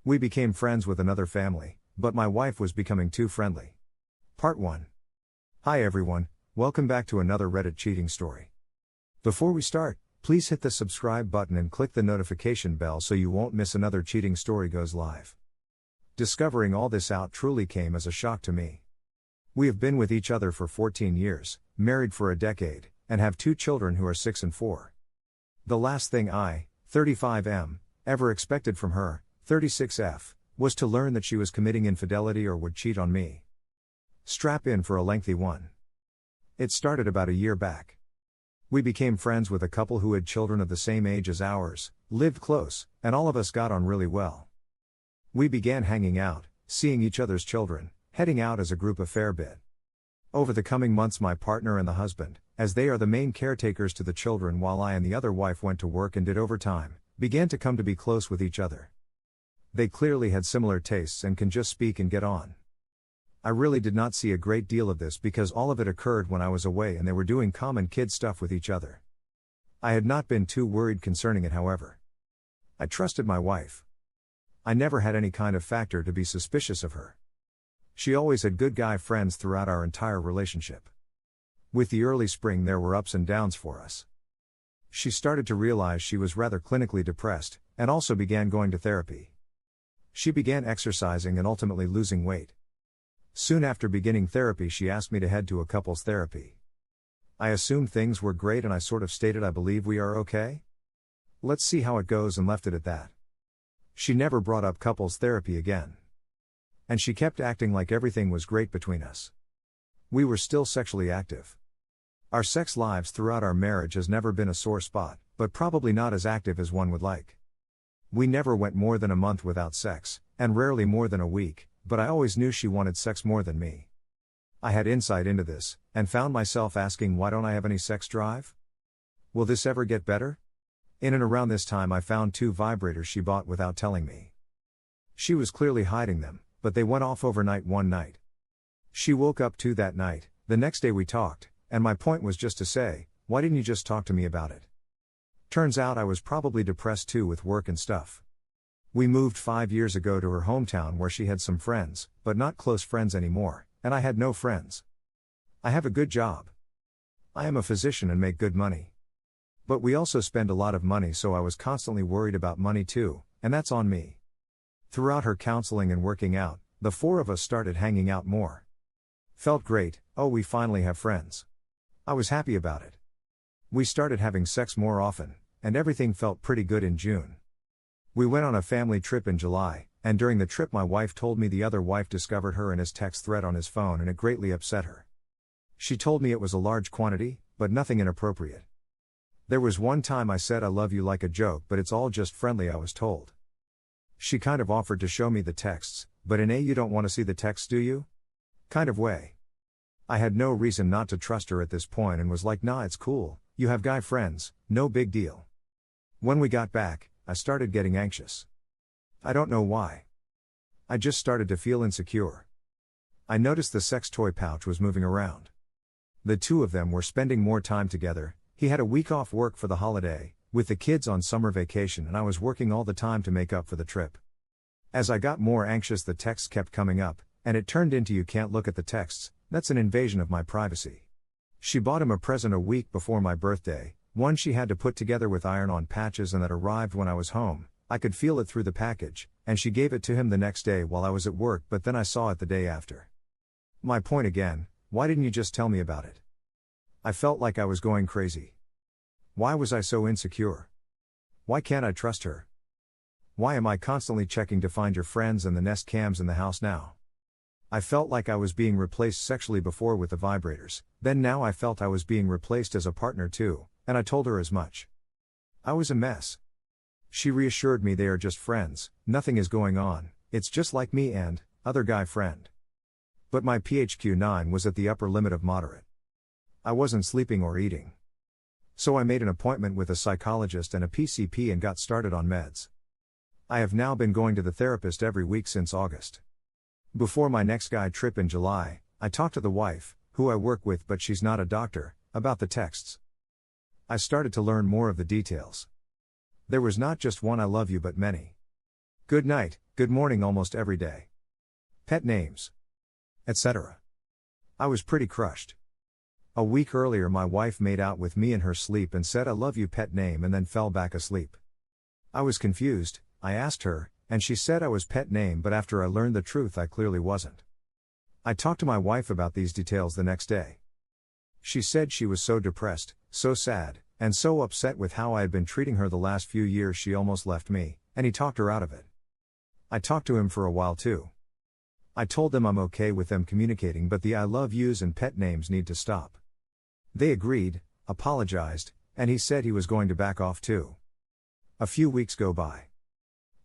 We became friends with another family, but my wife was becoming too friendly. Part 1. Hi everyone, welcome back to another Reddit cheating story. Before we start, please hit the subscribe button and click the notification bell so you won't miss another cheating story goes live. Discovering all this out truly came as a shock to me. We have been with each other for 14 years, married for a decade, and have 2 children who are 6 and 4. The last thing I, 35M, ever expected from her, 36F, was to learn that she was committing infidelity or would cheat on me. Strap in for a lengthy one. It started about a year back. We became friends with a couple who had children of the same age as ours, lived close, and all of us got on really well. We began hanging out, seeing each other's children, heading out as a group a fair bit. Over the coming months my partner and the husband, as they are the main caretakers to the children while I and the other wife went to work and did overtime, began to come to be close with each other. They clearly had similar tastes and can just speak and get on. I really did not see a great deal of this because all of it occurred when I was away and they were doing common kid stuff with each other. I had not been too worried concerning it, however. I trusted my wife. I never had any kind of factor to be suspicious of her. She always had good guy friends throughout our entire relationship. With the early spring there were ups and downs for us. She started to realize she was rather clinically depressed, and also began going to therapy. She began exercising and ultimately losing weight. Soon after beginning therapy she asked me to head to a couples therapy. I assumed things were great and I sort of stated I believe we are okay. Let's see how it goes and left it at that. She never brought up couples therapy again. And she kept acting like everything was great between us. We were still sexually active. Our sex lives throughout our marriage has never been a sore spot, but probably not as active as one would like. We never went more than a month without sex, and rarely more than a week, but I always knew she wanted sex more than me. I had insight into this, and found myself asking, why don't I have any sex drive? Will this ever get better? In and around this time I found 2 vibrators she bought without telling me. She was clearly hiding them, but they went off overnight one night. She woke up too that night. The next day we talked, and my point was just to say, why didn't you just talk to me about it? Turns out I was probably depressed too with work and stuff. We moved 5 years ago to her hometown where she had some friends, but not close friends anymore, and I had no friends. I have a good job. I am a physician and make good money. But we also spend a lot of money, so I was constantly worried about money too, and that's on me. Throughout her counseling and working out, the 4 of us started hanging out more. Felt great, oh we finally have friends. I was happy about it. We started having sex more often, and everything felt pretty good in June. We went on a family trip in July, and during the trip my wife told me the other wife discovered her in his text thread on his phone and it greatly upset her. She told me it was a large quantity, but nothing inappropriate. There was one time I said I love you like a joke, but it's all just friendly, I was told. She kind of offered to show me the texts, but in a you don't want to see the texts do you? kind of way. I had no reason not to trust her at this point and was like, nah, it's cool, you have guy friends, no big deal. When we got back, I started getting anxious. I don't know why. I just started to feel insecure. I noticed the sex toy pouch was moving around. The two of them were spending more time together. He had a week off work for the holiday, with the kids on summer vacation, and I was working all the time to make up for the trip. As I got more anxious, the texts kept coming up, and it turned into you can't look at the texts, that's an invasion of my privacy. She bought him a present a week before my birthday, one she had to put together with iron-on patches and that arrived when I was home. I could feel it through the package, and she gave it to him the next day while I was at work, but then I saw it the day after. My point again, why didn't you just tell me about it? I felt like I was going crazy. Why was I so insecure? Why can't I trust her? Why am I constantly checking to find your friends and the Nest cams in the house now? I felt like I was being replaced sexually before with the vibrators, then now I felt I was being replaced as a partner too, and I told her as much. I was a mess. She reassured me they are just friends, nothing is going on, it's just like me and other guy friend. But my PHQ-9 was at the upper limit of moderate. I wasn't sleeping or eating. So I made an appointment with a psychologist and a PCP and got started on meds. I have now been going to the therapist every week since August. Before my next guy trip in July, I talked to the wife, who I work with but she's not a doctor, about the texts. I started to learn more of the details. There was not just one I love you but many. Good night, good morning almost every day. Pet names. Etc. I was pretty crushed. A week earlier my wife made out with me in her sleep and said I love you pet name and then fell back asleep. I was confused, I asked her, and she said I was pet name, but after I learned the truth I clearly wasn't. I talked to my wife about these details the next day. She said she was so depressed, so sad, and so upset with how I had been treating her the last few years she almost left me, and he talked her out of it. I talked to him for a while too. I told them I'm okay with them communicating, but the I love yous and pet names need to stop. They agreed, apologized, and he said he was going to back off too. A few weeks go by.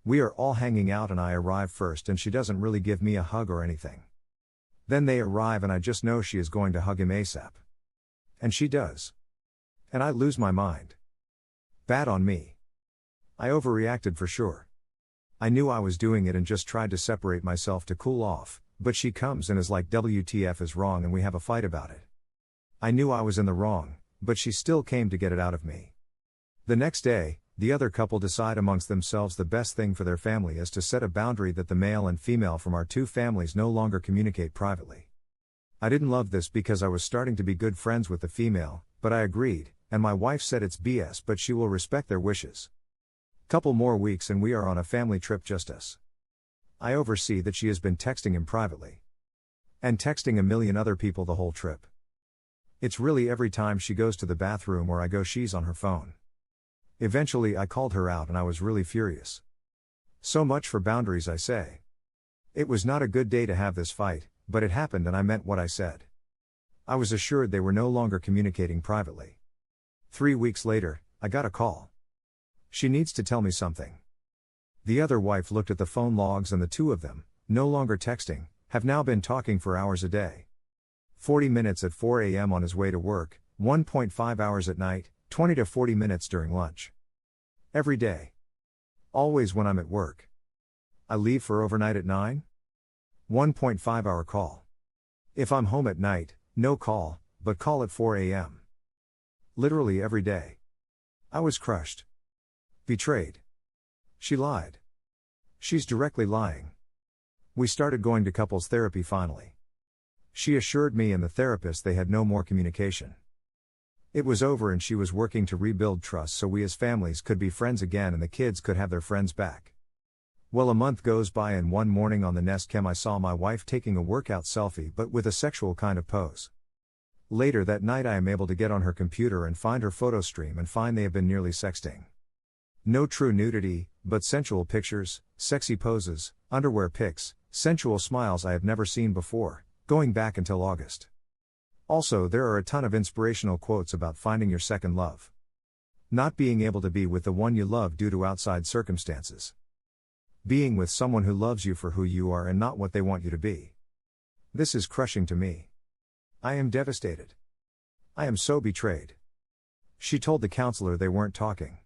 We are all hanging out and I arrive first and she doesn't really give me a hug or anything. Then they arrive and I just know she is going to hug him ASAP. And she does. And I lose my mind. Bad on me. I overreacted for sure. I knew I was doing it and just tried to separate myself to cool off, but she comes and is like WTF is wrong and we have a fight about it. I knew I was in the wrong, but she still came to get it out of me. The next day, the other couple decide amongst themselves the best thing for their family is to set a boundary that the male and female from our two families no longer communicate privately. I didn't love this because I was starting to be good friends with the female, but I agreed, and my wife said it's BS but she will respect their wishes. Couple more weeks and we are on a family trip, just us. I oversee that she has been texting him privately. And texting a million other people the whole trip. It's really every time she goes to the bathroom or I go she's on her phone. Eventually I called her out and I was really furious. So much for boundaries, I say. It was not a good day to have this fight, but it happened and I meant what I said. I was assured they were no longer communicating privately. 3 weeks later, I got a call. She needs to tell me something. The other wife looked at the phone logs and the two of them, no longer texting, have now been talking for hours a day. 40 minutes at 4 a.m. on his way to work, 1.5 hours at night, 20 to 40 minutes during lunch. Every day. Always when I'm at work. I leave for overnight at 9. 1.5 hour call. If I'm home at night, no call, but call at 4 a.m. Literally every day. I was crushed. Betrayed. She lied. She's directly lying. We started going to couples therapy finally. She assured me and the therapist they had no more communication. It was over and she was working to rebuild trust so we as families could be friends again and the kids could have their friends back. Well, a month goes by and one morning on the Nest Cam I saw my wife taking a workout selfie but with a sexual kind of pose. Later that night I am able to get on her computer and find her photo stream and find they have been nearly sexting. No true nudity, but sensual pictures, sexy poses, underwear pics, sensual smiles I have never seen before, going back until August. Also, there are a ton of inspirational quotes about finding your second love. Not being able to be with the one you love due to outside circumstances. Being with someone who loves you for who you are and not what they want you to be. This is crushing to me. I am devastated. I am so betrayed. She told the counselor they weren't talking.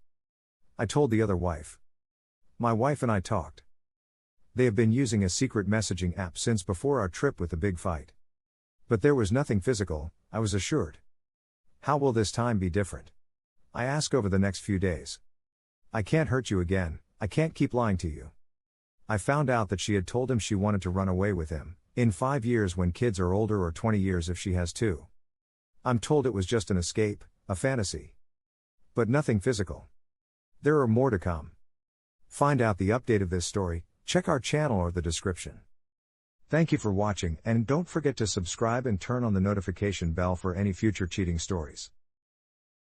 I told the other wife. My wife and I talked. They have been using a secret messaging app since before our trip with the big fight. But there was nothing physical, I was assured. How will this time be different? I ask over the next few days. I can't hurt you again, I can't keep lying to you. I found out that she had told him she wanted to run away with him, in 5 years when kids are older or 20 years if she has two. I'm told it was just an escape, a fantasy. But nothing physical. There are more to come. Find out the update of this story, check our channel or the description. Thank you for watching and don't forget to subscribe and turn on the notification bell for any future cheating stories.